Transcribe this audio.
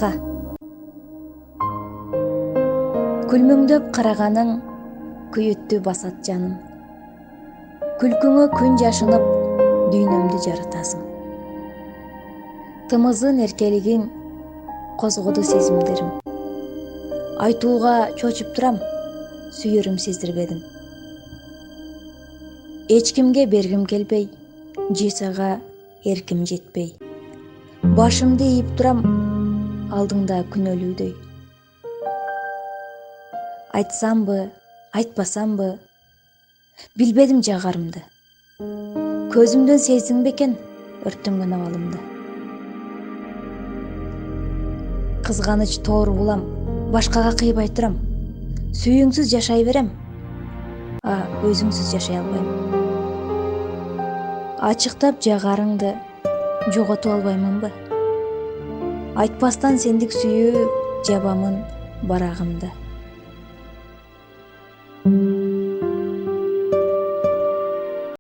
башка. Күлмөңдөп караганың күйөттү басат жаным. Күлкүңө күн жашынып, дүйнөмдү жаратасың. Тымызын эркелигиң козгоду сезимдерим. Айтууга чочуп турам, сүйөрүм сездирбедим. Эч кимге бергим келбей, жыйсага эрким жетпей. Башымды ийип турам, алдыңда күнөөлүүдөй. Айтсамбы, айтпасамбы, билбедим жагарымды. Көзүмдөн сездиң бекен өрттөнгөн абалымды. Кызганыч тоору булам, башкага кыйбай турам. Сүйүүңсүз жашай берем, өзүңсүз жашай албайм. Ачыктап жагарыңды жоготуп албаймынбы? Айтпастан сендик сүйүү жабамын барагымды.